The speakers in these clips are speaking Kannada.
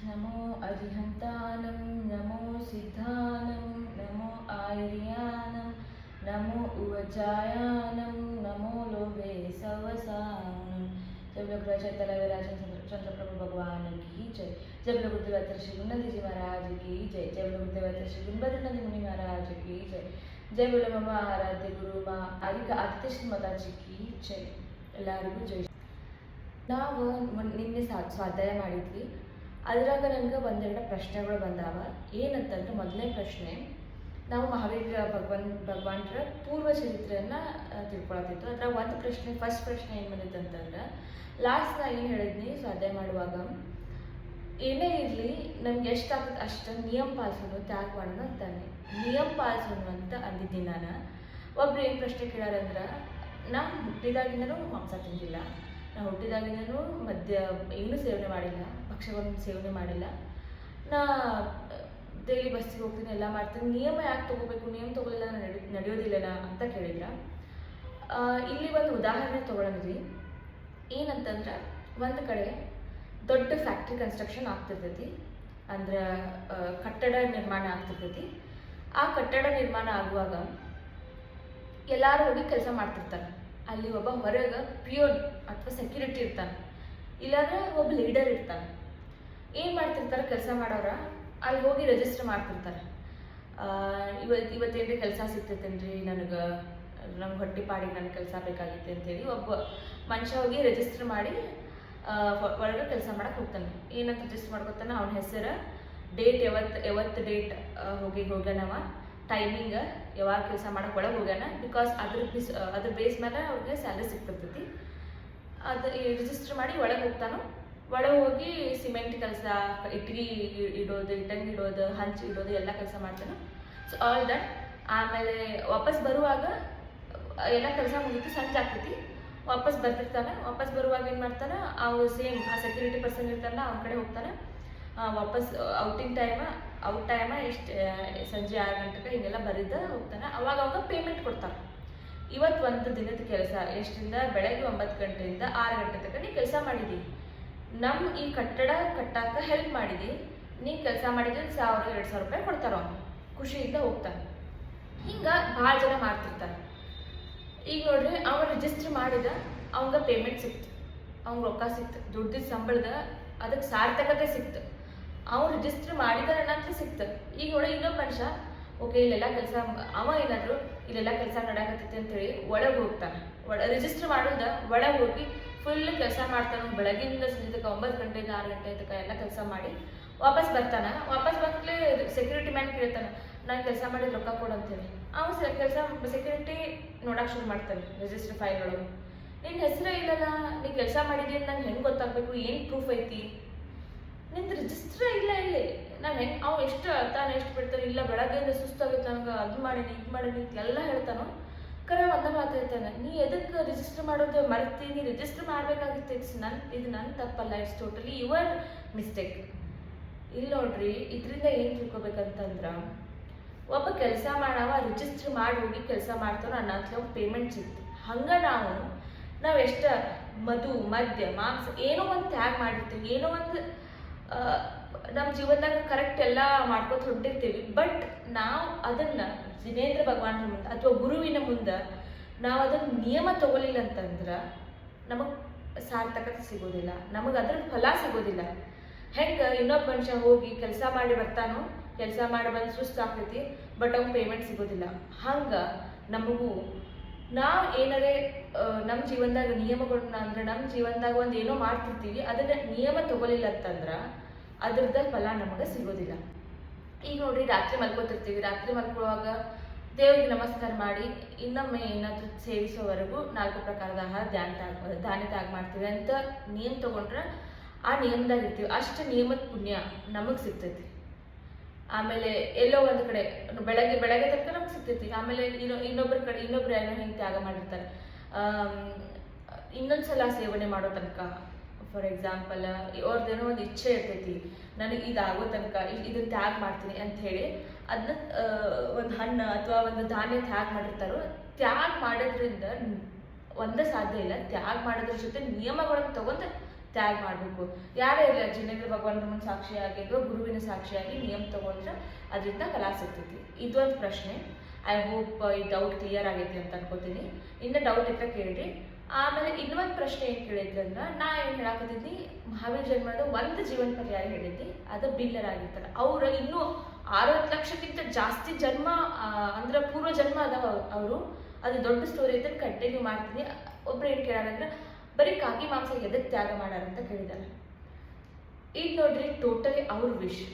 ನಮೋ ಅರಿಹಂತಾನಂ ನಮೋ ಸಿದ್ಧಾನಂ ನಮೋ ಆಯುರ್ಯಾನಂ नमो उवजायानं नमो लोभे सवसानं। जब लोग तलवराजन चंद्रप्रभु भगवान की जय। जब लोग गुरुदेव श्री गुरुनंद जी महाराज की जय। जब लोग गुरुदेव श्री गुरुभद्रनंद मुनि महाराज की जय। जय बोलो मम्मा आराध्य गुरु माँ आदिका आदित्य माताजी की जय। ಎಲ್ಲರಿಗೂ ಜೈ. ನಾವು ನಿನ್ನೆ ಸ್ವಾಧ್ಯಾಯ ಮಾಡಿದ್ವಿ. ಅದರಾಗ ನನಗೆ ಒಂದೆರಡು ಪ್ರಶ್ನೆಗಳು ಬಂದಾವ. ಏನಂತಂದ್ರೆ ಮೊದಲನೇ ಪ್ರಶ್ನೆ, ನಾವು ಮಹಾವೀರ ಭಗವಾನ್ರ ಪೂರ್ವ ಚರಿತ್ರೆಯನ್ನು ತಿಳ್ಕೊಳತ್ತಿತ್ತು. ಅದ್ರಾಗ ಒಂದು ಪ್ರಶ್ನೆ, ಫಸ್ಟ್ ಪ್ರಶ್ನೆ ಏನು ಬಂದಿತ್ತು ಅಂತಂದ್ರೆ, ಲಾಸ್ಟ್ ನಾ ಏನು ಹೇಳಿದ್ನಿ ಸ್ವಾಧ್ಯಾಯ ಮಾಡುವಾಗ, ಏನೇ ಇರಲಿ ನಮ್ಗೆ ಎಷ್ಟಾಗ್ತದೆ ಅಷ್ಟು ನಿಯಮ ಪಾಲಿಸೋದು ತ್ಯಾಗ ಮಾಡೋದು ಅಂತಾನೆ. ನಿಯಮ ಪಾಲಿಸೋದು ಅಂತ ಅಂದಿದ್ದೀನಿ ನಾನು. ಒಬ್ರು ಏನು ಪ್ರಶ್ನೆ ಕೇಳಾರಂದ್ರೆ, ನಾ ಹುಟ್ಟಿದಾಗಿಂದನೂ ಮಾಂಸ ತಿಂದಿಲ್ಲ, ನಾ ಹುಟ್ಟಿದಾಗಿಂದನೂ ಮದ್ಯ ಏನೂ ಸೇವನೆ ಮಾಡಿಲ್ಲ, ಭಕ್ಷ್ಯಗಳನ್ನು ಸೇವನೆ ಮಾಡಿಲ್ಲ, ನಾ ಡೈಲಿ ಬಸ್ಸಿಗೆ ಹೋಗ್ತೀನಿ, ಎಲ್ಲ ಮಾಡ್ತೀನಿ, ನಿಯಮ ಯಾಕೆ ತೊಗೋಬೇಕು, ನಿಯಮ ತೊಗೊಳಿಲ್ಲ ನಡೆಯೋದಿಲ್ಲನ ಅಂತ ಕೇಳಿದ್ರ. ಇಲ್ಲಿ ಒಂದು ಉದಾಹರಣೆ ತೊಗೊಳೋದ್ರಿ. ಏನಂತಂದ್ರೆ, ಒಂದು ಕಡೆ ದೊಡ್ಡ ಫ್ಯಾಕ್ಟ್ರಿ ಕನ್ಸ್ಟ್ರಕ್ಷನ್ ಆಗ್ತಿರ್ತೈತಿ, ಅಂದ್ರೆ ಕಟ್ಟಡ ನಿರ್ಮಾಣ ಆಗ್ತಿರ್ತೈತಿ. ಆ ಕಟ್ಟಡ ನಿರ್ಮಾಣ ಆಗುವಾಗ ಎಲ್ಲರೂ ಹೋಗಿ ಕೆಲಸ ಮಾಡ್ತಿರ್ತಾರೆ. ಅಲ್ಲಿ ಒಬ್ಬ ಹೊರಗೆ ಪಿಯೋನ್ ಅಥವಾ ಸೆಕ್ಯೂರಿಟಿ ಇರ್ತಾನೆ, ಇಲ್ಲಾಂದ್ರೆ ಒಬ್ಬ ಲೀಡರ್ ಇರ್ತಾನೆ. ಏನು ಮಾಡ್ತಿರ್ತಾರೆ ಕೆಲಸ ಮಾಡೋರ, ಅಲ್ಲಿ ಹೋಗಿ ರಿಜಿಸ್ಟರ್ ಮಾಡ್ತಿರ್ತಾರೆ. ಇವತ್ತೇನ್ರಿ ಕೆಲಸ ಸಿಗ್ತೈತೇನ್ರಿ, ನಂಗೆ ಹೊಟ್ಟೆ ಪಾಡಿಗೆ ನನಗೆ ಕೆಲಸ ಬೇಕಾಗಿತ್ತು ಅಂತೇಳಿ ಒಬ್ಬ ಮನುಷ್ಯ ಹೋಗಿ ರಿಜಿಸ್ಟರ್ ಮಾಡಿ ಒಳಗೆ ಕೆಲಸ ಮಾಡಕ್ಕೆ ಹೋಗ್ತಾನೆ. ಏನಂತ ರಿಜಿಸ್ಟರ್ ಮಾಡ್ಕೊತಾನೆ, ಅವನ ಹೆಸರು, ಡೇಟ್, ಯಾವತ್ತು ಡೇಟ್ ಹೋಗ್ಯಾನವ, ಟೈಮಿಂಗ್, ಯಾವಾಗ ಕೆಲಸ ಮಾಡಕ್ಕೆ ಒಳಗೆ ಹೋಗ್ಯಾನ, ಬಿಕಾಸ್ ಅದ್ರ ಬೇಸ್ ಮೇಲೆ ಅವ್ರಿಗೆ ಸ್ಯಾಲ್ರಿ ಸಿಗ್ತಿರ್ತೈತಿ. ಅದು ರಿಜಿಸ್ಟರ್ ಮಾಡಿ ಒಳಗೆ ಹೋಗ್ತಾನೋ. ಒಳಗೆ ಹೋಗಿ ಸಿಮೆಂಟ್ ಕೆಲಸ, ಇಟ್ಟಿಗೆ ಇಡೋದು, ಹಂಚು ಇಡೋದು ಎಲ್ಲ ಕೆಲಸ ಮಾಡ್ತಾನೆ. So all that. ಆಮೇಲೆ ವಾಪಸ್ ಬರುವಾಗ ಎಲ್ಲ ಕೆಲಸ ಮುಗಿತು, ಸಂಜೆ ಆಗ್ತೈತಿ. ವಾಪಸ್ ಬರ್ತಿರ್ತಾನೆ. ವಾಪಸ್ ಬರುವಾಗ ಏನು ಮಾಡ್ತಾನೆ, ಅವ್ರು ಸೇಮ್ ಆ ಸೆಕ್ಯೂರಿಟಿ ಪರ್ಸನ್ ಇರ್ತಾರಲ್ಲ ಅವ್ನ ಕಡೆ ಹೋಗ್ತಾನೆ. ವಾಪಸ್ ಔಟ್ ಟೈಮ ಎಷ್ಟು ಸಂಜೆ 6 ಗಂಟೆಗೆ ಹಿಂಗೆಲ್ಲ ಬರಿದ ಹೋಗ್ತಾನೆ. ಅವಾಗ ಅವಾಗ ಪೇಮೆಂಟ್ ಕೊಡ್ತಾರೆ. ಇವತ್ತು ಒಂದು ದಿನದ ಕೆಲಸ ಎಷ್ಟರಿಂದ, ಬೆಳಗ್ಗೆ 9 ಗಂಟೆಯಿಂದ 6 ಗಂಟೆ ತನಕ ನೀ ಕೆಲಸ ಮಾಡಿದಿ, ನಮ್ಮ ಈ ಕಟ್ಟಡ ಕಟ್ಟಾಕ ಹೆಲ್ಪ್ ಮಾಡಿದಿ, ನೀ ಕೆಲಸ ಮಾಡಿದ್ರೆ 1000-2000 ರೂಪಾಯಿ ಕೊಡ್ತಾರ. ಅವನು ಖುಷಿಯಿಂದ ಹೋಗ್ತಾನೆ. ಹಿಂಗೆ ಭಾಳ ಜನ ಮಾಡ್ತಿರ್ತಾರೆ. ಈಗ ನೋಡ್ರಿ, ಅವನು ರಿಜಿಸ್ಟರ್ ಮಾಡಿದ, ಅವಂಗ ಪೇಮೆಂಟ್ ಸಿಕ್ತು, ಅವ್ನ ರೊಕ್ಕ ಸಿಕ್ತು, ದುಡ್ಡಿದ ಸಂಬಳದ ಅದಕ್ಕೆ ಸಾರ್ಥಕತೆ ಸಿಕ್ತು. ಅವ್ನು ರಿಜಿಸ್ಟರ್ ಮಾಡಿದ ನಂತರ ಸಿಕ್ತು. ಈಗ ನೋಡಿ, ಇನ್ನೊಬ್ಬ ಮನುಷ್ಯ ಓಕೆ ಇಲ್ಲೆಲ್ಲ ಕೆಲಸ, ಅವ ಏನಾದ್ರು ಇಲ್ಲೆಲ್ಲ ಕೆಲಸ ನಡಕತ್ತೈತಿ ಅಂತೇಳಿ ಒಳಗೆ ಹೋಗ್ತಾನೆ. ರಿಜಿಸ್ಟರ್ ಮಾಡೋದ ಒಳಗೆ ಹೋಗಿ ಫುಲ್ ಕೆಲಸ ಮಾಡ್ತಾನೆ. ಬೆಳಗಿಂದ ಸಂಜೆ ತನಕ 9 ಗಂಟೆಯಿಂದ 6 ಗಂಟೆ ತನಕ ಎಲ್ಲ ಕೆಲಸ ಮಾಡಿ ವಾಪಸ್ ಬರ್ತಾನೆ. ವಾಪಸ್ ಬಂದ್ಮೇಲೆ ಸೆಕ್ಯೂರಿಟಿ ಮ್ಯಾನ್ ಕೇಳ್ತಾನೆ, ನಾನು ಕೆಲಸ ಮಾಡಿದ ರೊಕ್ಕ ಕೊಡು ಅಂತೇಳಿ. ಅವನು ಸೆಕ್ಯೂರಿಟಿ ನೋಡಕ್ಕೆ ಶುರು ಮಾಡ್ತಾನೆ ರಿಜಿಸ್ಟರ್ ಫೈಲ್ ಒಳಗೆ. ನಿನ್ನ ಹೆಸರೇ ಇಲ್ಲಲ್ಲ, ನೀ ಕೆಲಸ ಮಾಡಿದ್ದೀನಿ ನಂಗೆ ಹೆಂಗೆ ಗೊತ್ತಾಗಬೇಕು, ಏನು ಪ್ರೂಫ್ ಐತಿ, ನಿಂದು ರಿಜಿಸ್ಟ್ರೇ ಇಲ್ಲ ಇಲ್ಲಿ, ನಾನು ಹೆಂಗೆ, ಅವ್ನು ಎಷ್ಟು ಅಳ್ತಾನೆ, ಎಷ್ಟು ಬಿಡ್ತಾನೆ, ಇಲ್ಲ ಬೆಳಗ್ಗೆಯಿಂದ ಸುಸ್ತಾಗುತ್ತೆ ನನಗೆ, ಅದು ಮಾಡೀನಿ ಇದು ಮಾಡೀನಿ ಎಲ್ಲ ಹೇಳ್ತಾನೋ. ಕರೆ ಒಂದ ಮಾತು ಹೇಳ್ತಾನೆ, ನೀ ಎದಕ್ಕೆ ರಿಜಿಸ್ಟರ್ ಮಾಡೋದು ಮರ್ತಿ, ನೀ ರಿಜಿಸ್ಟರ್ ಮಾಡಬೇಕಾಗಿತ್ತು, ಇದು ನನ್ನ ತಪ್ಪಲ್ಲ, ಇಟ್ಸ್ ಟೋಟಲಿ ಯುವರ್ ಮಿಸ್ಟೇಕ್. ಇಲ್ಲಿ ನೋಡ್ರಿ, ಇದರಿಂದ ಏನು ತಿಳ್ಕೊಬೇಕಂತಂದ್ರೆ, ಒಬ್ಬ ಕೆಲಸ ಮಾಡವ ರಿಜಿಸ್ಟರ್ ಮಾಡಿ ಹೋಗಿ ಕೆಲಸ ಮಾಡ್ತಾನೋ ಅನ್ನೋ ಪೇಮೆಂಟ್ ಸಿಕ್ತು. ಹಂಗೆ ನಾವು ಎಷ್ಟು ಮದ್ಯ ಮಾಂಸ ಏನೋ ಒಂದು ತ್ಯಾಗ ಮಾಡಿರ್ತೀವಿ, ಏನೋ ಒಂದು ನಮ್ಮ ಜೀವನದಾಗ ಕರೆಕ್ಟ್ ಎಲ್ಲ ಮಾಡ್ಕೊತ ಹೊಂಟಿರ್ತೀವಿ. ಬಟ್ ನಾವು ಅದನ್ನು ಜಿನೇಂದ್ರ ಭಗವಾನ್ರ ಮುಂದೆ ಅಥವಾ ಗುರುವಿನ ಮುಂದೆ ನಾವು ಅದನ್ನು ನಿಯಮ ತಗೊಳ್ಳಿಲ್ಲ ಅಂತಂದ್ರೆ ನಮಗೆ ಸಾರ್ಥಕತೆ ಸಿಗೋದಿಲ್ಲ, ನಮಗೆ ಅದ್ರ ಫಲ ಸಿಗೋದಿಲ್ಲ. ಹೆಂಗೆ ಇನ್ನೊಬ್ಬ ಮನುಷ್ಯ ಹೋಗಿ ಕೆಲಸ ಮಾಡಿ ಬರ್ತಾನೋ, ಕೆಲಸ ಮಾಡಿ ಬಂದು ಸುಸ್ತಾಗ್ತೈತಿ, ಬಟ್ ಅವ್ನು ಪೇಮೆಂಟ್ ಸಿಗೋದಿಲ್ಲ. ಹಂಗೆ ನಮಗೂ ನಾವು ಏನಾರೇ ನಮ್ಮ ಜೀವನದಾಗ ನಿಯಮಗಳನ್ನ, ಅಂದ್ರೆ ನಮ್ಮ ಜೀವನದಾಗ ಒಂದು ಏನೋ ಮಾಡ್ತಿರ್ತೀವಿ, ಅದನ್ನ ನಿಯಮ ತಗೊಳಿಲ್ಲ ಅಂತಂದ್ರೆ ಅದ್ರದ್ದು ಫಲ ನಮಗೆ ಸಿಗೋದಿಲ್ಲ. ಈಗ ನೋಡ್ರಿ, ರಾತ್ರಿ ಮಲ್ಕೋತಿರ್ತೀವಿ, ರಾತ್ರಿ ಮಲ್ಕೊಳ್ಳುವಾಗ ದೇವ್ರಿಗೆ ನಮಸ್ಕಾರ ಮಾಡಿ ಇನ್ನೊಮ್ಮೆ ಏನಾದರೂ ಸೇವಿಸೋವರೆಗೂ 4 ಪ್ರಕಾರದ ಆಹಾರ ಧಾನ್ಯ ತ್ಯಾಗ ಮಾಡ್ತೀವಿ ಅಂತ ನಿಯಮ ತಗೊಂಡ್ರೆ ಆ ನಿಯಮದಾಗ ಇರ್ತೀವಿ. ಅಷ್ಟು ನಿಯಮದ ಪುಣ್ಯ ನಮಗೆ ಸಿಗ್ತೈತಿ. ಆಮೇಲೆ ಎಲ್ಲೋ ಒಂದು ಕಡೆ ಬೆಳಗ್ಗೆ ತನಕ ನಮ್ಗೆ ಸಿಗ್ತೈತಿ. ಆಮೇಲೆ ಇನ್ನೊಬ್ರು ಏನೋ ಹಿಂಗೆ ತ್ಯಾಗ ಮಾಡಿರ್ತಾರೆ, ಇನ್ನೊಂದ್ಸಲ ಸೇವನೆ ಮಾಡೋ ತನಕ. ಫಾರ್ ಎಕ್ಸಾಂಪಲ್, ಅವ್ರದ್ದೇನೋ ಒಂದು ಇಚ್ಛೆ ಇರ್ತೈತಿ, ನನಗೆ ಇದಾಗೋ ತನಕ ಇದನ್ನ ತ್ಯಾಗ ಮಾಡ್ತೀನಿ ಅಂತ ಹೇಳಿ ಅದನ್ನ ಒಂದು ಹಣ್ಣು ಅಥವಾ ಒಂದು ಧಾನ್ಯ ತ್ಯಾಗ ಮಾಡಿರ್ತಾರೋ. ತ್ಯಾಗ ಮಾಡೋದ್ರಿಂದ ಒಂದೇ ಸಾಧ್ಯ ಇಲ್ಲ, ತ್ಯಾಗ ಮಾಡೋದ್ರ ಜೊತೆ ನಿಯಮಗಳನ್ನು ತಗೊಂಡು ತ್ಯಾಗ ಮಾಡಬೇಕು. ಯಾರೇ ಇಲ್ಲ, ಜಿನೇಂದ್ರ ಭಗವಾನ್ ಮುಂದೆ ಸಾಕ್ಷಿಯಾಗಿ ಅಥವಾ ಗುರುವಿನ ಸಾಕ್ಷಿಯಾಗಿ ನಿಯಮ ತಗೊಂಡ್ರೆ ಅದರಿಂದ ಫಲ ಸಿಗ್ತೈತಿ. ಇದೊಂದು ಪ್ರಶ್ನೆ. ಐ ಹೋಪ್ ಈ ಡೌಟ್ ಕ್ಲಿಯರ್ ಆಗೈತಿ ಅಂತ ಅನ್ಕೋತೀನಿ. ಇನ್ನು ಡೌಟ್ ಇದ್ರೆ ಕೇಳ್ರಿ. ಆಮೇಲೆ ಇನ್ನೊಂದು ಪ್ರಶ್ನೆ ಏನು ಕೇಳಿದ್ರಿ ಅಂದ್ರೆ, ನಾ ಏನು ಹೇಳಾಕತ್ತಿದ್ನಿ, ಮಹಾವೀರ ಜನ್ಮದ ಒಂದು ಜೀವನ ಪರ್ಯಾಯ ಹೇಳಿದ್ನಿ, ಅದು ಬಿಲ್ಲರ್ ಆಗಿರ್ತಾರೆ. ಅವ್ರು ಇನ್ನೂ 60 ಲಕ್ಷಕ್ಕಿಂತ ಜಾಸ್ತಿ ಜನ್ಮ ಅಂದ್ರೆ ಪೂರ್ವ ಜನ್ಮ ಅದಾವ ಅವರು. ಅದು ದೊಡ್ಡ ಸ್ಟೋರಿ ಐತೆ, ಕಂಟಿನ್ಯೂ ಮಾಡ್ತೀನಿ. ಒಬ್ರು ಏನು ಕೇಳಾರಂದ್ರೆ, ಬರೀ ಕಾಗಿ ಮಾಂಸ ಎದಕ್ಕೆ ತ್ಯಾಗ ಮಾಡ್ಯಾರ ಅಂತ ಕೇಳಿದಾರೆ. ಈಗ ನೋಡ್ರಿ, ಟೋಟಲಿ ಅವ್ರ ವಿಶ್,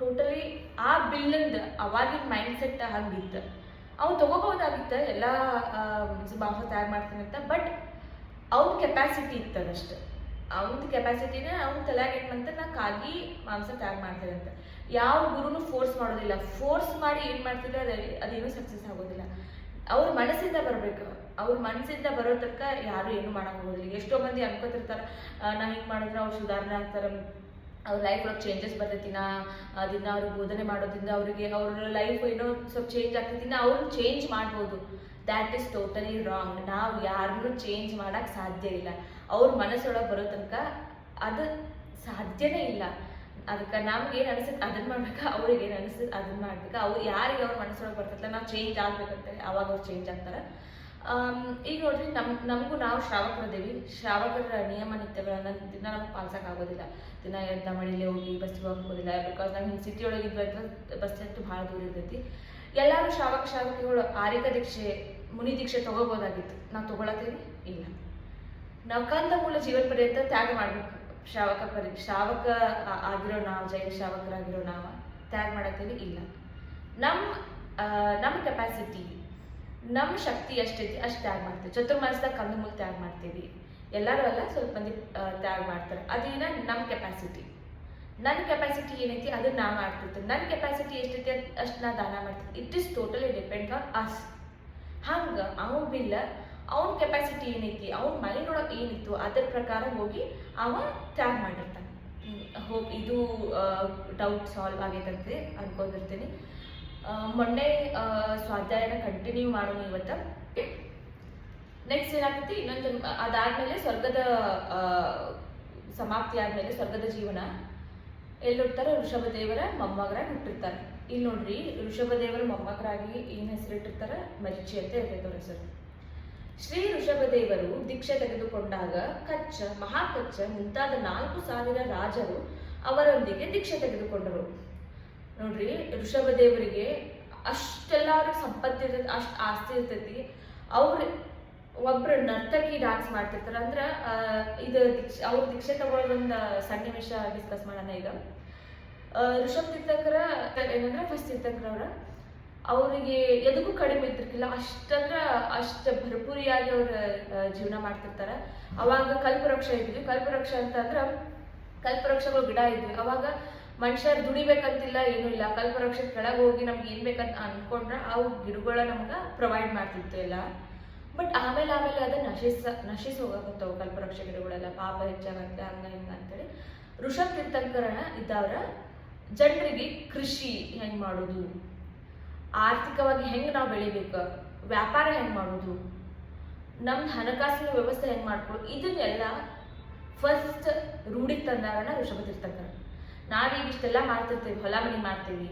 ಟೋಟಲಿ ಆ ಬಿಲ್ಲಂದ ಅವಾಗಿನ ಮೈಂಡ್ ಸೆಟ್ ಹಂಗಿತ್ತು. ಅವ್ನು ತಗೋಬಹುದಾಗಿತ್ತು ಎಲ್ಲ ಮಾಂಸ ತ್ಯಾಗ ಮಾಡ್ತೀನಿ ಅಂತ. ಬಟ್ ಅವ್ನ ಕೆಪಾಸಿಟಿ ಇತ್ತದಷ್ಟು. ಅವ್ನ ಕೆಪಾಸಿಟಿನ ಅವ್ನ ತಲೆಯಾಗ ಏನು ಅಂತ, ನಾ ಕಾಗಿ ಮಾಂಸ ತ್ಯಾಗ ಮಾಡ್ತೀನಿ ಅಂತ. ಯಾವ ಗುರುನು ಫೋರ್ಸ್ ಮಾಡೋದಿಲ್ಲ. ಫೋರ್ಸ್ ಮಾಡಿ ಏನು ಮಾಡ್ತಿದ್ರೆ ಅದೇನು ಸಕ್ಸಸ್ ಆಗೋದಿಲ್ಲ. ಅವ್ರ ಮನಸ್ಸಿಂದ ಬರಬೇಕು. ಅವ್ರ ಮನಸ್ಸಿಂದ ಬರೋ ತನಕ ಯಾರು ಏನು ಮಾಡಕ್ ಹೋಗೋದಿಲ್ಲ. ಎಷ್ಟೋ ಮಂದಿ ಅನ್ಕೋತಿರ್ತಾರೆ, ನಾ ಹಿಂಗೆ ಮಾಡಿದ್ರೆ ಅವ್ರು ಸುಧಾರಣೆ ಆಗ್ತಾರೆ, ಅವ್ರ ಲೈಫ್ ಒಳಗೆ ಚೇಂಜಸ್ ಬರ್ತೈತಿ, ದಿನ ಅವ್ರಿಗೆ ಬೋಧನೆ ಮಾಡೋದ್ರಿಂದ ಅವ್ರಿಗೆ ಅವ್ರ ಲೈಫ್ ಏನೋ ಸ್ವಲ್ಪ ಚೇಂಜ್ ಆಗ್ತೈತಿ, ಅವ್ರನ್ನ ಚೇಂಜ್ ಮಾಡ್ಬೋದು. That is totally wrong. ನಾವು ಯಾರನ್ನೂ ಚೇಂಜ್ ಮಾಡಕ್ಕೆ ಸಾಧ್ಯ ಇಲ್ಲ. ಅವ್ರ ಮನಸ್ಸೊಳಗೆ ಬರೋ ತನಕ ಅದು ಸಾಧ್ಯನೇ ಇಲ್ಲ. ಅದಕ್ಕೆ ನಮ್ಗೆ ಏನು ಅನಿಸುತ್ತೆ ಅದನ್ನ ಮಾಡ್ಬೇಕು, ಅವ್ರಿಗೆ ಏನು ಅನಿಸುತ್ತೆ ಅದನ್ನ ಮಾಡ್ಬೇಕು. ಅವ್ರು ಯಾರಿಗೆ ಅವ್ರ ಮನಸ್ಸೊಳಗೆ ಬರ್ತೈತಲ್ಲ, ನಾವು ಚೇಂಜ್ ಆಗ್ಬೇಕಂತೇಳಿ ಅವಾಗ ಅವ್ರು ಚೇಂಜ್ ಆಗ್ತಾರೆ. ಈಗ ನೋಡ್ರಿ, ನಮಗೂ ನಾವು ಶ್ರಾವಕರದೇವಿ. ಶ್ರಾವಕರ ನಿಯಮ ನಿತ್ಯಗಳನ್ನ ದಿನ ನಮ್ಗೆ ಪಾಲ್ಸೋಕ್ಕಾಗೋದಿಲ್ಲ. ದಿನ ಎದ್ದ ಮಳಿಲೇ ಹೋಗಿ ಬಸ್ಸಿಗೆ ಹೋಗೋದಿಲ್ಲ. ಬಿಕಾಸ್ ನಾವು ಹಿಂಗೆ ಸಿಟಿ ಒಳಗೆ ಇದ್ದರೆ ಬಸ್ ಅಂತೂ ಭಾಳ ದೂರ ಇರ್ತೈತಿ. ಎಲ್ಲರೂ ಶ್ರಾವಕಿಗಳು ಆರಿಕ ದೀಕ್ಷೆ, ಮುನಿ ದೀಕ್ಷೆ ತಗೋಬೋದಾಗಿತ್ತು. ನಾವು ತಗೊಳತ್ತೀವಿ ಇಲ್ಲ. ನಾವು ಕಂದ ಮೂಲ ಜೀವನ ಪರ್ಯಂತ ತ್ಯಾಗ ಮಾಡ್ಬೇಕು. ಶ್ರಾವಕ ಆಗಿರೋ ನಾವು, ಜೈನ ಶ್ರಾವಕರಾಗಿರೋ ನಾವು ತ್ಯಾಗ ಮಾಡತ್ತೀವಿ ಇಲ್ಲ. ನಮ್ಮ ಕೆಪಾಸಿಟಿ, ನಮ್ಮ ಶಕ್ತಿ ಎಷ್ಟೈತಿ ಅಷ್ಟು ತ್ಯಾಗ ಮಾಡ್ತೀವಿ. ಚತುರ್ಮಾಸದಾಗ ಕಂದ ಮೂಲ ತ್ಯಾಗ ಮಾಡ್ತೀವಿ. ಎಲ್ಲರೂ ಅಲ್ಲ, ಸ್ವಲ್ಪ ಮಂದಿ ತ್ಯಾಗ ಮಾಡ್ತಾರೆ. ಅದೇನ ನಮ್ಮ ಕೆಪಾಸಿಟಿ. ನನ್ನ ಕೆಪಾಸಿಟಿ ಏನೈತಿ ಅದನ್ನ ನಾ ಮಾಡ್ತಿರ್ತೀನಿ. ನನ್ನ ಕೆಪಾಸಿಟಿ ಎಷ್ಟೈತಿ ಅಷ್ಟು ನಾ ದಾನ ಮಾಡ್ತೀನಿ. It is totally depend on us. ಹಂಗೆ ಅವ್ನ ಬಿಲ್ಲ, ಅವ್ನ ಕೆಪಾಸಿಟಿ ಏನೈತಿ, ಅವ್ನ ಮೈಂಡ್ ಒಳಗೆ ಏನಿತ್ತು ಅದ್ರ ಪ್ರಕಾರ ಹೋಗಿ ಅವ ತ್ಯಾಗ ಮಾಡಿರ್ತಾನೆ. ಹೋಗಿ ಇದು ಡೌಟ್ ಸಾಲ್ವ್ ಆಗೈತಂತೆ ಅನ್ಕೊಂಡಿರ್ತೀನಿ. ಮೊನ್ನೆ ಸ್ವಾಧ್ಯಾಯನ ಕಂಟಿನ್ಯೂ ಮಾಡೋಣ ಇವತ್ತು. ನೆಕ್ಸ್ಟ್ ಏನಾಗ್ತೈತಿ, ಇನ್ನೊಂದು ಅದಾದ್ಮೇಲೆ ಸ್ವರ್ಗದ ಸಮಾಪ್ತಿ ಆದ್ಮೇಲೆ ಸ್ವರ್ಗದ ಜೀವನ ಎಲ್ಲಿ ಹುಡ್ತಾರೆ, ಋಷಭದೇವರ ಮೊಮ್ಮಗರಾಗಿ ಹುಟ್ಟಿರ್ತಾರೆ. ಇಲ್ಲಿ ನೋಡ್ರಿ, ಋಷಭದೇವರ ಮೊಮ್ಮಗರಾಗಿ ಏನ್ ಹೆಸರಿಟ್ಟಿರ್ತಾರೆ, ಮರಿಚಿ ಅಂತ ಇರ್ತೈತೆ ಅವ್ರ ಹೆಸರು. ಶ್ರೀ ಋಷಭದೇವರು ದೀಕ್ಷೆ ತೆಗೆದುಕೊಂಡಾಗ ಕಚ್ಚ, ಮಹಾಕಚ್ಚ ಮುಂತಾದ 4,000 ರಾಜರು ಅವರೊಂದಿಗೆ ದೀಕ್ಷೆ ತೆಗೆದುಕೊಂಡರು. ನೋಡ್ರಿ, ಋಷಭದೇವರಿಗೆ ಅಷ್ಟೆಲ್ಲ ಅವ್ರಿಗೆ ಸಂಪತ್ತಿ ಇರ್ತೈತಿ, ಅಷ್ಟು ಆಸ್ತಿ ಇರ್ತೈತಿ. ಅವ್ರು ಒಬ್ರು ನರ್ತಕಿ ಡಾನ್ಸ್ ಮಾಡ್ತಿರ್ತಾರೆ. ಅಂದ್ರೆ ಅವ್ರ ದೀಕ್ಷೆ ತಗೊಳ್ಳೋದೊಂದು ಸನ್ನಿವೇಶ ಡಿಸ್ಕಸ್ ಮಾಡೋಣ ಈಗ. ಋಷಭ ತೀರ್ಥಂಕರ ಏನಂದ್ರೆ ಫಸ್ಟ್ ತೀರ್ಥಂಕರವ್ರ ಅವರಿಗೆ ಎದಕ್ಕೂ ಕಡಿಮೆ ಇದ್ದಿರ್ಕಿಲ್ಲ. ಅಷ್ಟು ಭರ್ಪೂರಿಯಾಗಿ ಅವ್ರ ಜೀವನ ಮಾಡ್ತಿರ್ತಾರೆ. ಅವಾಗ ಕಲ್ಪವೃಕ್ಷ ಇದ್ವಿ. ಕಲ್ಪವೃಕ್ಷ ಅಂತಂದ್ರೆ ಕಲ್ಪವೃಕ್ಷಗಳು ಗಿಡ ಇದ್ವಿ. ಅವಾಗ ಮನುಷ್ಯರು ದುಡಿಬೇಕಂತಿಲ್ಲ, ಏನೂ ಇಲ್ಲ. ಕಲ್ಪವೃಕ್ಷದ ಕೆಳಗೆ ಹೋಗಿ ನಮ್ಗೆ ಏನ್ ಬೇಕಂತ ಅನ್ಕೊಂಡ್ರೆ ಅವು ಗಿಡಗಳ ನಮ್ಗೆ ಪ್ರೊವೈಡ್ ಮಾಡ್ತಿತ್ತು ಎಲ್ಲ. ಬಟ್ ಆಮೇಲೆ ಅದು ನಶಿಸಿ ಹೋಗತ್ತವು ಕಲ್ಪವೃಕ್ಷ ಗಿಡಗಳೆಲ್ಲ. ಪಾಪ ಹೆಚ್ಚಾಗತ್ತೆ, ಹಂಗ ಹಿಂಗ ಅಂತೇಳಿ ಋಷಭ ತೀರ್ಥಂಕರಣ ಇದ್ದವ್ರ ಜನರಿಗೆ ಕೃಷಿ ಹೆಂಗ್ ಮಾಡೋದು, ಆರ್ಥಿಕವಾಗಿ ಹೆಂಗ್ ನಾವು ಬೆಳಿಬೇಕು, ವ್ಯಾಪಾರ ಹೆಂಗ್ ಮಾಡೋದು, ನಮ್ದು ಹಣಕಾಸಿನ ವ್ಯವಸ್ಥೆ ಹೆಂಗ್ ಮಾಡ್ಕೊಳ್ಳೋದು, ಇದನ್ನೆಲ್ಲ ಫಸ್ಟ್ ರೂಢಿಗೆ ತಂದಾರಣ ಋಷಭ ತೀರ್ಥಂಕರ. ನಾವೀಗ ಇಷ್ಟೆಲ್ಲ ಮಾಡ್ತಿರ್ತೀವಿ, ಹೊಲ ಮನೆ ಮಾಡ್ತೀವಿ,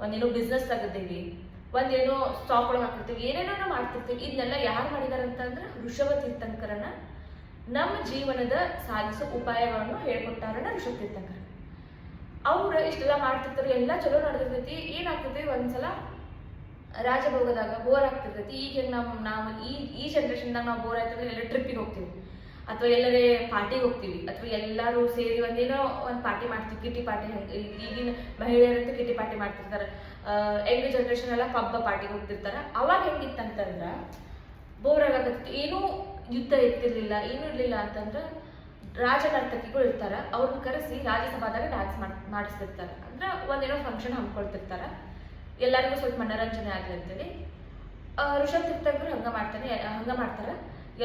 ಒಂದೇನೋ ಬಿಸ್ನೆಸ್ ತೆಗಿತೀವಿ, ಒಂದೇನೋ ಸ್ಟಾಕ್ ಒಳಗೆ ಹಾಕಿರ್ತೀವಿ, ಏನೇನೋ ನಾವು ಮಾಡ್ತಿರ್ತೀವಿ. ಇದನ್ನೆಲ್ಲ ಯಾರು ಮಾಡಿದಾರೆ ಅಂತಂದ್ರೆ ಋಷಭ ತೀರ್ಥಂಕರನ ನಮ್ಮ ಜೀವನದ ಸಾಧಿಸೋ ಉಪಾಯಗಳನ್ನು ಹೇಳ್ಕೊಟ್ಟಾರಣ ಋಷಭ ತೀರ್ಥಂಕರ. ಅವ್ರು ಇಷ್ಟೆಲ್ಲ ಮಾಡ್ತಿರ್ತಾರೆ, ಎಲ್ಲ ಚಲೋ ನಡೆದಿರ್ತೈತಿ. ಏನಾಗ್ತೈತಿ, ಒಂದ್ಸಲ ರಾಜಭೋಗದಾಗ ಬೋರ್ ಆಗ್ತಿರ್ತೈತಿ. ಈಗ ನಾವು ಈ ಜನ್ರೇಷನ್ದಾಗ ನಾವು ಬೋರ್ ಆಯ್ತಂದ್ರೆ ಎಲ್ಲ ಟ್ರಿಪ್ಪಿಗೆ ಹೋಗ್ತೀವಿ, ಅಥವಾ ಎಲ್ಲರೇ ಪಾರ್ಟಿಗೆ ಹೋಗ್ತೀವಿ, ಅಥವಾ ಎಲ್ಲರೂ ಸೇರಿ ಒಂದೇನೋ ಒಂದು ಪಾರ್ಟಿ ಮಾಡ್ತೀವಿ. ಕಿಟಿ ಪಾರ್ಟಿ, ಈಗಿನ ಮಹಿಳೆಯರಂತೂ ಕಿಟಿ ಪಾರ್ಟಿ ಮಾಡ್ತಿರ್ತಾರೆ. ಯಂಗ್ ಜನ್ರೇಷನ್ ಎಲ್ಲ ಪಬ್ಬ ಪಾರ್ಟಿಗೆ ಹೋಗ್ತಿರ್ತಾರೆ. ಅವಾಗ ಹೆಂಗಿತ್ತಂತಂದ್ರೆ ಬೋರ್ ಆಗತ್ತೆ, ಏನೂ ಯುದ್ಧ ಇರ್ತಿರ್ಲಿಲ್ಲ, ಏನೂ ಇರ್ಲಿಲ್ಲ ಅಂತಂದ್ರೆ ರಾಜ ನರ್ತಕಿಗಳು ಇರ್ತಾರ. ಅವ್ರನ್ನ ಕರೆಸಿ ರಾಜ್ಯಸಭಾದಾಗ ಡ್ಯಾನ್ಸ್ ಮಾಡಿಸ್ತಿರ್ತಾರೆ. ಅಂದ್ರೆ ಒಂದೇನೋ ಫಂಕ್ಷನ್ ಹಮ್ಕೊಳ್ತಿರ್ತಾರ, ಎಲ್ಲರಿಗೂ ಸ್ವಲ್ಪ ಮನೋರಂಜನೆ ಆಗಲಿ ಅಂತೇಳಿ. ಋಷಭ ತೀರ್ಥಂಕರು ಹಂಗ ಮಾಡ್ತಾರೆ.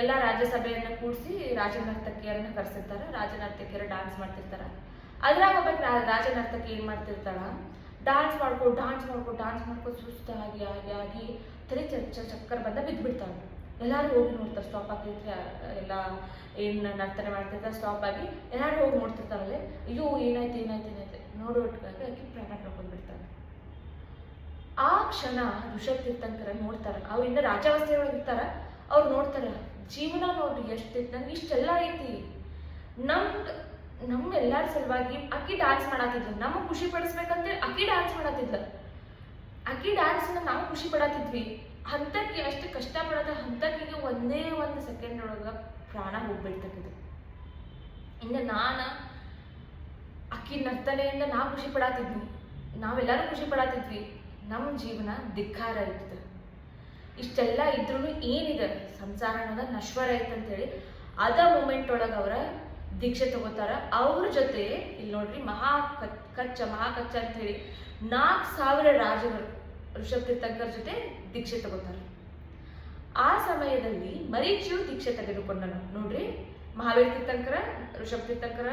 ಎಲ್ಲ ರಾಜ್ಯಸಭೆಯನ್ನ ಕೂಡಿಸಿ ರಾಜ ನರ್ತಕಿಯರನ್ನ ಕರೆಸಿರ್ತಾರೆ. ರಾಜ ನರ್ತಕಿಯರು ಡ್ಯಾನ್ಸ್ ಮಾಡ್ತಿರ್ತಾರ. ಅದ್ರಾಗ ಒಬ್ಬ ರಾಜ ನರ್ತಕಿ ಏನ್ ಮಾಡ್ತಿರ್ತಾಳ, ಡ್ಯಾನ್ಸ್ ಮಾಡ್ಕೊಂಡು ಸುಸ್ತಾಗಿ ಆಗಿ ತಲೆ ಚಕ್ಕರ್ ಬಂದ ಬಿದ್ದ್ಬಿಡ್ತಾಳ. ಎಲ್ಲರೂ ಹೋಗಿ ನೋಡ್ತಾರೆ. ಸ್ಟಾಪ್ ಆಗಿದ್ರೆ ಎಲ್ಲ ಏನು ನರ್ತನೆ ಮಾಡ್ತಿರ್ತಾರೆ, ಸ್ಟಾಪ್ ಆಗಿ ಎಲ್ಲರೂ ಹೋಗಿ ನೋಡ್ತಿರ್ತಾರಲ್ಲೇ, ಅಯ್ಯೋ ಏನಾಯ್ತು ನೋಡೋ ಒಟ್ಟಿಗೆ ಆಕೆ ಪ್ರಾಣ ಕಳ್ಕೊಂಡ್ಬಿಡ್ತಾರೆ. ಆ ಕ್ಷಣ ಋಷಭ್ ತೀರ್ಥಂಕರ ನೋಡ್ತಾರೆ. ಅವ್ರು ಇನ್ನು ರಾಜಾವಸ್ಥೆಯೊಳಗೆ ಇರ್ತಾರ. ಅವ್ರು ನೋಡ್ತಾರೆ, ಜೀವನ ನೋಡ್ರಿ ಎಷ್ಟಿತ್ತು, ನನ್ಗೆ ಇಷ್ಟೆಲ್ಲ ಐತಿ. ನಮ್ಮ ಎಲ್ಲಾರ ಸಲುವಾಗಿ ಅಕ್ಕಿ ಡ್ಯಾನ್ಸ್ ಮಾಡತ್ತಿದ್ಲು, ನಮಗೆ ಖುಷಿ ಪಡಿಸ್ಬೇಕಂತೇಳಿ ಅಕ್ಕಿ ಡ್ಯಾನ್ಸ್ ಮಾಡತ್ತಿದ್ಲ. ಅಕ್ಕಿ ಡ್ಯಾನ್ಸ್ನ ನಾವು ಖುಷಿ ಪಡತ್ತಿದ್ವಿ. ಹಂತಕ್ಕೆ ಅಷ್ಟು ಕಷ್ಟ ಪಡೋದ ಹಂತಕ್ಕಿಗೆ ಒಂದೇ ಒಂದು ಸೆಕೆಂಡ್ ಒಳಗೆ ಪ್ರಾಣ ಹೋಗ್ಬಿಡ್ತಕ್ಕಿದೆ. ಇನ್ನು ಅಕ್ಕಿ ನರ್ತನೆಯಿಂದ ನಾವು ಖುಷಿ ಪಡತ್ತಿದ್ವಿ, ನಾವೆಲ್ಲರೂ ಖುಷಿ ಪಡತ್ತಿದ್ವಿ. ನಮ್ಮ ಜೀವನ ಧಿಕ್ಕಾರ ಇರ್ತದೆ. ಇಷ್ಟೆಲ್ಲ ಇದ್ರೂ ಏನಿದೆ, ಸಂಸಾರ ಅನ್ನೋದ ನಶ್ವರ ಐತಂತೇಳಿ ಅದ ಮೂಮೆಂಟ್ ಒಳಗೆ ಅವರ ದೀಕ್ಷೆ ತಗೋತಾರ. ಅವ್ರ ಜೊತೆ ಇಲ್ಲಿ ನೋಡ್ರಿ ಮಹಾಕಚ್ಚ ಅಂತ ಹೇಳಿ 4,000 ರಾಜರು ಋಷಭ್ ತೀರ್ಥಂಕರ್ ಜೊತೆ ದೀಕ್ಷೆ ತಗೋತಾರೆ. ಆ ಸಮಯದಲ್ಲಿ ಮರೀಚಿಯು ದೀಕ್ಷೆ ತೆಗೆದುಕೊಂಡನು. ನೋಡ್ರಿ, ಮಹಾವೀರ ತೀರ್ಥಂಕರ ಋಷಭ್ ತೀರ್ಥಂಕರ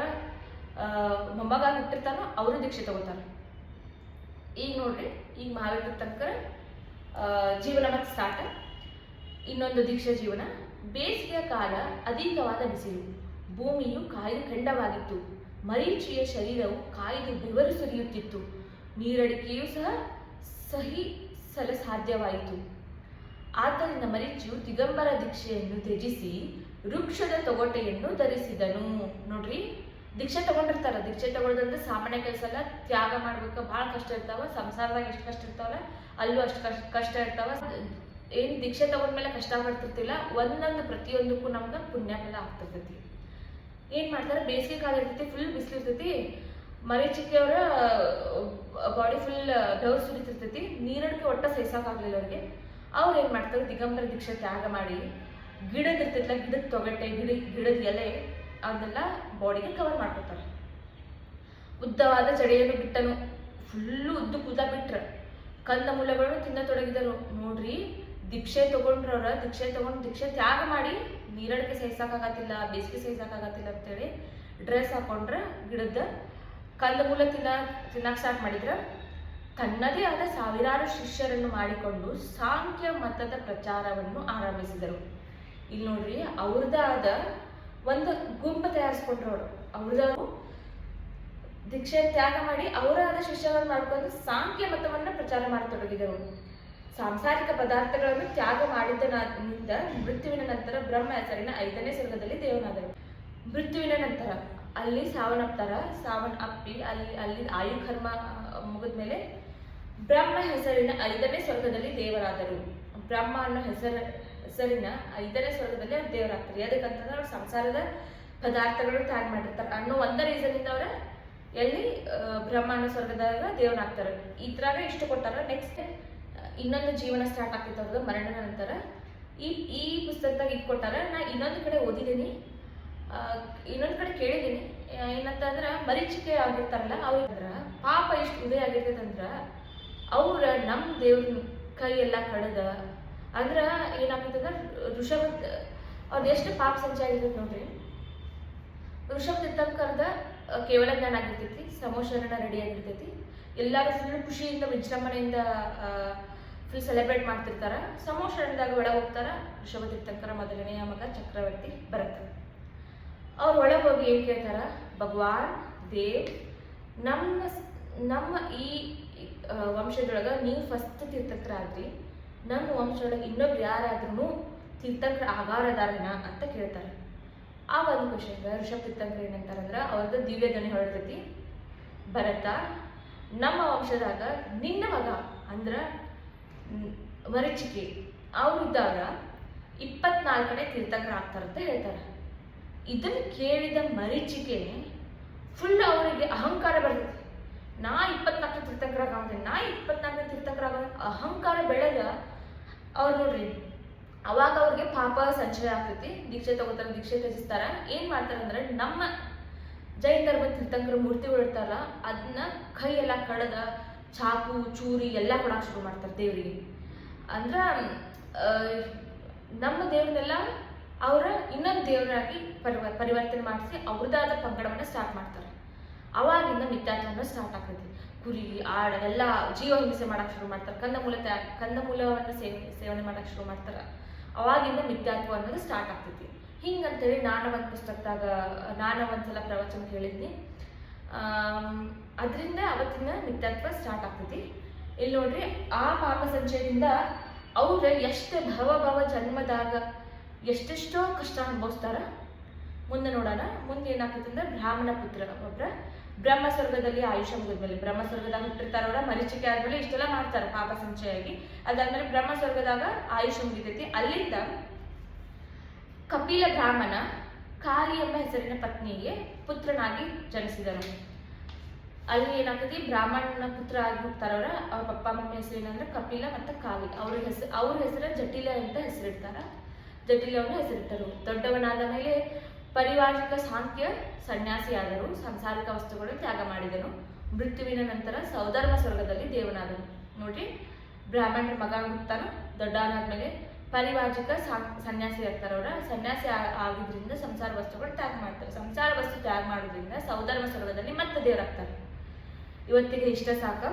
ಮೊಮ್ಮಗ ಹುಟ್ಟಿರ್ತಾನೋ ಅವರು ದೀಕ್ಷೆ ತಗೋತಾರೆ. ಈಗ ನೋಡ್ರಿ, ಈಗ ಮಹಾವೀರ ತೀರ್ಥಂಕರ ಜೀವನ ಮತ್ತೆ ಸ್ಟಾರ್ಟ್. ಇನ್ನೊಂದು ದೀಕ್ಷಾ ಜೀವನ. ಬೇಸಿಗೆಯ ಕಾಲ, ಅಧಿಕವಾದ ಬಿಸಿಲು, ಭೂಮಿಯು ಕಾಯ್ದು ಕೆಂಡವಾಗಿತ್ತು. ಮರೀಚಿಯ ಶರೀರವು ಕಾಯ್ದು ಬೆವರು ಸುರಿಯುತ್ತಿತ್ತು. ನೀರಡಿಕೆಯೂ ಸಹ ಸಹಿಸಲು ಸಾಧ್ಯವಾಯಿತು. ಆದ್ದರಿಂದ ಮರೀಚಿಯು ದಿಗಂಬರ ದೀಕ್ಷೆಯನ್ನು ತ್ಯಜಿಸಿ ವೃಕ್ಷದ ತೊಗಟೆಯನ್ನು ಧರಿಸಿದನು. ನೋಡ್ರಿ, ದೀಕ್ಷೆ ತಗೊಂಡಿರ್ತಾರ. ದೀಕ್ಷೆ ತಗೊಳ್ಳೋದಂದ್ರೆ ಸಾಮಾನ್ಯ ಕೆಲಸ ಅಲ್ಲ, ತ್ಯಾಗ ಮಾಡ್ಬೇಕು, ಭಾಳ ಕಷ್ಟ ಇರ್ತಾವ. ಸಂಸಾರದಾಗ ಎಷ್ಟು ಕಷ್ಟ ಇರ್ತಾವಲ್ಲ ಅಲ್ಲೂ ಅಷ್ಟು ಕಷ್ಟ ಇರ್ತಾವ. ಏನು ದೀಕ್ಷೆ ತಗೊಂಡ್ಮೇಲೆ ಕಷ್ಟ ಪಡ್ತಿರ್ತಿಲ್ಲ, ಒಂದೊಂದು ಪ್ರತಿಯೊಂದಕ್ಕೂ ನಮ್ಗೆ ಪುಣ್ಯ ಫಲ ಆಗ್ತಿರ್ತೈತಿ. ಏನು ಮಾಡ್ತಾರೆ, ಬೇಸಿಗೆ ಕಾಲ ಇರ್ತೈತಿ, ಫುಲ್ ಬಿಸಿಲು ಇರ್ತೈತಿ. ಮರೀಚಿಕೆಯವರ ಬಾಡಿ ಫುಲ್ ಬೆವರು ಸುರಿತಿರ್ತೈತಿ. ನೀರಡಿಕೆ ಒಟ್ಟ ಸಹಿಸೋಕ್ಕಾಗಲಿಲ್ಲ ಅವ್ರಿಗೆ. ಅವ್ರು ಏನು ಮಾಡ್ತಾರೆ, ದಿಗಂಬರ ದೀಕ್ಷೆ ತ್ಯಾಗ ಮಾಡಿ ಗಿಡದ ಇರ್ತೈತಿಲ್ಲ, ಗಿಡದ ತೊಗಟೆ, ಗಿಡದ ಎಲೆ ಅದನ್ನೆಲ್ಲ ಬಾಡಿಗೆ ಕವರ್ ಮಾಡ್ಕೊತಾರೆ. ಉದ್ದವಾದ ಜಡೆಯನ್ನು ಬಿಟ್ಟನು. ಫುಲ್ಲು ಉದ್ದು ಕೂದ ಬಿಟ್ರ. ಕಂದ ಮೂಲಗಳನ್ನು ತಿನ್ನತೊಡಗಿದರು. ನೋಡ್ರಿ, ದೀಕ್ಷೆ ತಗೊಂಡ್ರವ್ರ ದೀಕ್ಷೆ ತ್ಯಾಗ ಮಾಡಿ ನೀರಡಿಕೆ ಸಹಿಸಕ್ಕಾಗತ್ತಿಲ್ಲ, ಬೇಸಿಗೆ ಸಹಿಸಕ್ಕಾಗತ್ತಿಲ್ಲ ಅಂತೇಳಿ ಡ್ರೆಸ್ ಹಾಕೊಂಡ್ರ ಗಿಡದ ಕಂದ ಮೂಲ ತಿನ್ನಕ್ಕೆ ಸ್ಟಾರ್ಟ್ ಮಾಡಿದ್ರ. ತನ್ನದೇ ಆದ ಸಾವಿರಾರು ಶಿಷ್ಯರನ್ನು ಮಾಡಿಕೊಂಡು ಸಾಂಖ್ಯ ಮತದ ಪ್ರಚಾರವನ್ನು ಆರಂಭಿಸಿದರು. ಇಲ್ಲಿ ನೋಡ್ರಿ, ಅವ್ರದ್ದಾದ ಒಂದು ಗುಂಪು ತಯಾರಿಸ್ಕೊಂಡ್ರು. ಅವ್ರದ್ದು ದೀಕ್ಷೆ ತ್ಯಾಗ ಮಾಡಿ ಅವರಾದ ಶಿಷ್ಯರನ್ನು ಮಾಡ್ಕೊಂಡು ಸಾಂಖ್ಯ ಮತವನ್ನ ಪ್ರಚಾರ ಮಾಡತೊಡಗಿದರು. ಸಾಂಸಾರಿಕ ಪದಾರ್ಥಗಳನ್ನು ತ್ಯಾಗ ಮಾಡಿದ್ದರಿಂದ ಮೃತ್ಯುವಿನ ನಂತರ ಬ್ರಹ್ಮ ಹೆಸರಿನ 5ನೇ ಸ್ವರ್ಗದಲ್ಲಿ ದೇವನಾದರು. ಮೃತ್ಯುವಿನ ನಂತರ ಅಲ್ಲಿ ಸಾವನ್ನಪ್ಪಿ ಅಲ್ಲಿ ಆಯುಕರ್ಮ ಮುಗಿದ್ಮೇಲೆ ಬ್ರಹ್ಮ ಹೆಸರಿನ 5ನೇ ಸ್ವರ್ಗದಲ್ಲಿ ದೇವರಾದರು. ಬ್ರಹ್ಮ ಅನ್ನೋ ಹೆಸರಿನ 5ನೇ ಸ್ವರ್ಗದಲ್ಲಿ ಅವ್ರು ದೇವರಾಗ್ತಾರೆ. ಅದಕ್ಕಂತಂದ್ರೆ ಅವ್ರು ಸಂಸಾರದ ಪದಾರ್ಥಗಳು ತ್ಯಾಗ ಮಾಡಿರ್ತಾರೆ ಅನ್ನೋ ಒಂದು ರೀಸನಿಂದ ಅವ್ರ ಎಲ್ಲಿ ಬ್ರಹ್ಮ ಅನ್ನೋ ಸ್ವರ್ಗದಾಗ ದೇವನಾಗ್ತಾರೆ. ಈ ಥರ ಇಷ್ಟು ಕೊಟ್ಟಾರ. ನೆಕ್ಸ್ಟ್ ಇನ್ನೊಂದು ಜೀವನ ಸ್ಟಾರ್ಟ್ ಆಗ್ತಿತ್ತು ಅವ್ರದ್ದು ಮರಣದ ನಂತರ. ಈ ಪುಸ್ತಕದಾಗ ಇದು ಕೊಟ್ಟಾರ. ನಾ ಇನ್ನೊಂದು ಕಡೆ ಓದಿದ್ದೀನಿ, ಇನ್ನೊಂದು ಕಡೆ ಕೇಳಿದ್ದೀನಿ. ಏನಂತಂದ್ರೆ ಮರೀಚಿಕೆ ಆಗಿರ್ತಾರಲ್ಲ, ಅವ್ರ ಪಾಪ ಎಷ್ಟು ಉದಯ ಆಗಿರ್ತೈತಂದ್ರ ಅವ್ರ ನಮ್ಮ ದೇವ್ರ ಕೈ ಎಲ್ಲ ಕಡದ ಅಂದ್ರ ಏನಾಗ್ತದ, ಋಷಭ ಅವ್ರದ್ದು ಎಷ್ಟು ಪಾಪ ಸಂಚಯ ಆಗಿರ್ತೈತಿ ನೋಡ್ರಿ. ಋಷಭ ತೀರ್ಥಂಕರದ ಕೇವಲ ಜ್ಞಾನ ಆಗಿರ್ತೈತಿ, ಸಮೋಶರಣ ರೆಡಿ ಆಗಿರ್ತೈತಿ. ಎಲ್ಲರೂ ಫುಲ್ ಖುಷಿಯಿಂದ ವಿಜೃಂಭಣೆಯಿಂದ ಫುಲ್ ಸೆಲೆಬ್ರೇಟ್ ಮಾಡ್ತಿರ್ತಾರ. ಸಮೋಶರಣದಾಗ ಒಳಗೆ ಹೋಗ್ತಾರ. ಋಷಭ ತೀರ್ಥಂಕರ ಮೊದಲನೆಯ ಮಗ ಚಕ್ರವರ್ತಿ ಭರತ. ಅವ್ರು ಒಳಗೆ ಹೋಗಿ ಏನು ಕೇಳ್ತಾರ, ಭಗವಾನ್ ದೇವ್, ನಮ್ಮ ಈ ವಂಶದೊಳಗೆ ನೀವು ಫಸ್ಟ್ ತೀರ್ಥಂಕರಾದ್ರಿ, ನಮ್ಮ ವಂಶದೊಳಗೆ ಇನ್ನೊಬ್ರು ಯಾರಾದ್ರೂ ತೀರ್ಥಂಕರ ಆಗಾರದಾರನ ಅಂತ ಕೇಳ್ತಾರೆ. ಆ ಒಂದು ಕ್ವಶನ್ಗೆ ಋಷಭ ತೀರ್ಥಂಕರ ಏನಂತಾರಂದ್ರೆ, ಅವ್ರದ್ದು ದಿವ್ಯ ಧ್ವನಿ ಹೊರಡ್ತೈತಿ, ಭರತ, ನಮ್ಮ ವಂಶದಾಗ ನಿನ್ನ ಮಗ ಅಂದ್ರೆ ಮರೀಚಿಕೆ ಅವರಿದ್ದಾಗ 24ನೇ ತೀರ್ಥಂಕರ ಆಗ್ತಾರಂತ ಹೇಳ್ತಾರೆ. ಇದನ್ನು ಕೇಳಿದ ಮರೀಚಿಕೆ ಫುಲ್ ಅವರಿಗೆ ಅಹಂಕಾರ ಬರ್ತೈತಿ. ನಾ 24 ತೀರ್ಥಂಕರಾಗ ನಾ 24ನೇ ತೀರ್ಥಂಕರಾಗ ಅಹಂಕಾರ ಬೆಳೆದ ಅವ್ರು ನೋಡ್ರಿ, ಅವಾಗ ಅವ್ರಿಗೆ ಪಾಪ ಸಂಚಯ ಆಗ್ತೈತಿ. ದೀಕ್ಷೆ ತಗೋತಾರ, ದೀಕ್ಷೆ ತ್ಯಜಿಸ್ತಾರ. ಏನ್ ಮಾಡ್ತಾರಂದ್ರೆ, ನಮ್ಮ ಜೈನ ಧರ್ಮದ ತೀರ್ಥಂಕರ ಮೂರ್ತಿಗಳು ಇರ್ತಾರಲ್ಲ, ಅದನ್ನ ಕೈ ಎಲ್ಲ ಕಡದ ಚಾಕು ಚೂರಿ ಎಲ್ಲ ಕೊಡಕ್ಕೆ ಶುರು ಮಾಡ್ತಾರೆ ದೇವರಿಗೆ. ಅಂದ್ರ ನಮ್ಮ ದೇವ್ರನ್ನೆಲ್ಲ ಅವರ ಇನ್ನೊಂದು ದೇವರಾಗಿ ಪರಿವರ್ತನೆ ಮಾಡಿಸಿ ಅವ್ರದ್ದಾದ ಪಂಗಡವನ್ನ ಸ್ಟಾರ್ಟ್ ಮಾಡ್ತಾರೆ. ಅವಾಗಿಂದ ಮಿಥ್ಯಾತ್ವನ ಸ್ಟಾರ್ಟ್ ಆಗ್ತೈತಿ. ಕುರಿ ಆಡ ಎಲ್ಲ ಜೀವ ಹಿಂಸೆ ಮಾಡಕ್ಕೆ ಶುರು ಮಾಡ್ತಾರೆ. ಕಂದಮೂಲವನ್ನು ಸೇವನೆ ಮಾಡಕ್ಕೆ ಶುರು ಮಾಡ್ತಾರೆ. ಅವಾಗಿಂದ ಮಿಥ್ಯಾತ್ವ ಅನ್ನೋದು ಸ್ಟಾರ್ಟ್ ಆಗ್ತೈತಿ. ಹಿಂಗಂತೇಳಿ ನಾನು ಒಂದು ಪುಸ್ತಕದಾಗ ನಾನು ಒಂದ್ಸಲ ಪ್ರವಚನ ಕೇಳಿದ್ನಿ. ಅದರಿಂದ ಅವತ್ತಿನ ಮಿಥ್ಯಾತ್ವ ಸ್ಟಾರ್ಟ್ ಆಗ್ತೈತಿ. ಇಲ್ಲಿ ನೋಡ್ರಿ, ಆ ಪಾಪ ಸಂಚಯದಿಂದ ಅವ್ರು ಎಷ್ಟು ಭವ ಜನ್ಮದಾಗ ಎಷ್ಟೆಷ್ಟೋ ಕಷ್ಟ ಅನುಭವಿಸ್ತಾರ. ಮುಂದೆ ನೋಡೋಣ. ಮುಂದೆ ಏನಾಗ್ತೈತಿ ಅಂದ್ರೆ, ಬ್ರಾಹ್ಮಣ ಪುತ್ರ ಒಬ್ಬರ ಬ್ರಹ್ಮ ಸ್ವರ್ಗದಲ್ಲಿ ಆಯುಷ್ಯ ಮುಗಿದ್ಮೇಲೆ, ಬ್ರಹ್ಮ ಸ್ವರ್ಗದಾಗ ಹುಟ್ಟಿರ್ತಾರವ್ರ, ಮರೀಚಿಕೆ ಆದ್ಮೇಲೆ ಇಷ್ಟೆಲ್ಲ ಮಾಡ್ತಾರೆ ಪಾಪ ಸಂಚಯ ಆಗಿ. ಅದಾದ್ಮೇಲೆ ಬ್ರಹ್ಮ ಸ್ವರ್ಗದಾಗ ಆಯುಷ್ಯ ಮುಗಿತೈತಿ. ಅಲ್ಲಿಂದ ಕಪಿಲ ಬ್ರಾಹ್ಮಣ ಕಾಳಿ ಎಂಬ ಹೆಸರಿನ ಪತ್ನಿಗೆ ಪುತ್ರನಾಗಿ ಜನಿಸಿದನು. ಅಲ್ಲಿ ಏನಾಗ್ತೈತಿ, ಬ್ರಾಹ್ಮಣನ ಪುತ್ರ ಆಗಿ ಹುಡ್ತಾರವ್ರ. ಅವ್ರ ಪಪ್ಪ ಮಮ್ಮಿ ಹೆಸರು ಏನಂದ್ರೆ ಕಪಿಲ ಮತ್ತು ಕಾಳಿ. ಅವ್ರ ಹೆಸರು ಜಟಿಲ ಅಂತ ಹೆಸರಿಡ್ತಾರ. ಜಟಿಲವನ್ನು ಹೆಸರಿಟ್ಟರು. ದೊಡ್ಡವನಾದ ಮೇಲೆ ಪರಿವಾರಿಕ ಸಾಂಖ್ಯ ಸನ್ಯಾಸಿಯಾದರು. ಸಾಂಸಾರಿಕ ವಸ್ತುಗಳನ್ನು ತ್ಯಾಗ ಮಾಡಿದನು. ಮೃತ್ಯುವಿನ ನಂತರ ಸೌಧರ್ಮ ಸ್ವರ್ಗದಲ್ಲಿ ದೇವನಾದನು. ನೋಡ್ರಿ, ಬ್ರಾಹ್ಮಣರ ಮಗ ಹುಡ್ತಾನ, ದೊಡ್ಡವನಾದ್ಮೇಲೆ ಪರಿವಾರ್ಜಿಕ ಸನ್ಯಾಸಿ ಆಗ್ತಾರವ್ರ. ಸನ್ಯಾಸಿ ಆಗಿದ್ರಿಂದ ಸಂಸಾರ ವಸ್ತುಗಳು ತ್ಯಾಗ ಮಾಡ್ತಾರೆ. ಸಂಸಾರ ವಸ್ತು ತ್ಯಾಗ ಮಾಡೋದ್ರಿಂದ ಸೌಧರ್ಮ ಸ್ವರ್ಗದಲ್ಲಿ ಮತ್ತೆ ದೇವರಾಗ್ತಾರೆ. ಇವತ್ತಿಗೆ ಇಷ್ಟ ಸಾಕ.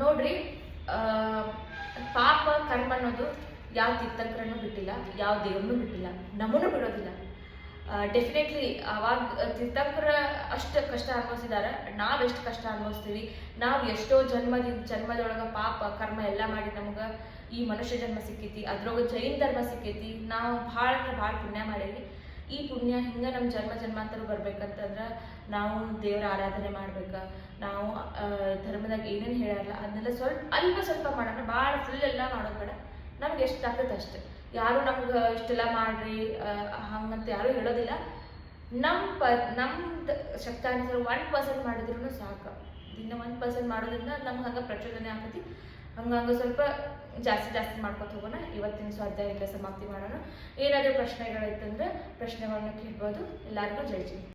ನೋಡ್ರಿ, ಪಾಪ ಕರ್ಮ ಅನ್ನೋದು ಯಾವ ತೀರ್ಥಂಕರನ್ನು ಬಿಟ್ಟಿಲ್ಲ, ಯಾವ ದೇವ್ರನ್ನೂ ಬಿಟ್ಟಿಲ್ಲ, ನಮ್ಮನ್ನು ಬಿಡೋದಿಲ್ಲ. ಡೆಫಿನೆಟ್ಲಿ ಅವಾಗ ತೀರ್ಥಂಕರ ಅಷ್ಟು ಕಷ್ಟ ಅನುಭವಿಸಿದಾರೆ. ನಾವೆಷ್ಟು ಕಷ್ಟ ಅನುಭವಿಸ್ತೀವಿ. ನಾವು ಎಷ್ಟೋ ಜನ್ಮದೊಳಗೆ ಪಾಪ ಕರ್ಮ ಎಲ್ಲ ಮಾಡಿ ನಮ್ಗೆ ಈ ಮನುಷ್ಯ ಜನ್ಮ ಸಿಕ್ಕೈತಿ, ಅದ್ರೊಳಗೆ ಜೈನ ಧರ್ಮ ಸಿಕ್ಕೈತಿ. ನಾವು ಭಾಳ ಅಂದ್ರೆ ಭಾಳ ಪುಣ್ಯ ಮಾಡೀವಿ. ಈ ಪುಣ್ಯ ಹಿಂಗೆ ನಮ್ಮ ಜನ್ಮಾಂತರ ಬರ್ಬೇಕಂತಂದ್ರೆ ನಾವು ದೇವರ ಆರಾಧನೆ ಮಾಡ್ಬೇಕು. ನಾವು ಧರ್ಮದಾಗ ಏನೇನು ಹೇಳಲ್ಲ ಅದನ್ನೆಲ್ಲ ಸ್ವಲ್ಪ ಮಾಡೋಣ. ಭಾಳ ಫುಲ್ ಎಲ್ಲ ಮಾಡೋದು ಬೇಡ. ನಮ್ಗೆ ಎಷ್ಟು ಆಗ್ತದೆ ಅಷ್ಟೆ. ಯಾರು ನಮ್ಗೆ ಇಷ್ಟೆಲ್ಲ ಮಾಡ್ರಿ ಹಂಗಂತ ಯಾರೂ ಹೇಳೋದಿಲ್ಲ. ನಮ್ದು ಶಕ್ತಾನುಸಾರ 1% ಮಾಡಿದ್ರೂ ಸಾಕು. ದಿನ 1% ಮಾಡೋದ್ರಿಂದ ನಮ್ಗೆ ಹಂಗೆ ಪ್ರಚೋದನೆ ಆಗ್ತೈತಿ. ಹಂಗ ಸ್ವಲ್ಪ ಜಾಸ್ತಿ ಮಾಡ್ಕೊತ ಹೋಗೋಣ. ಇವತ್ತಿನ ಸ್ವಾಧ್ಯಾಯ ಸಮಾಪ್ತಿ ಮಾಡೋಣ. ಏನಾದರೂ ಪ್ರಶ್ನೆಗಳಿತ್ತಂದ್ರೆ ಪ್ರಶ್ನೆಗಳನ್ನ ಕೇಳ್ಬೋದು. ಎಲ್ಲರಿಗೂ ಜೈ ಜೈ.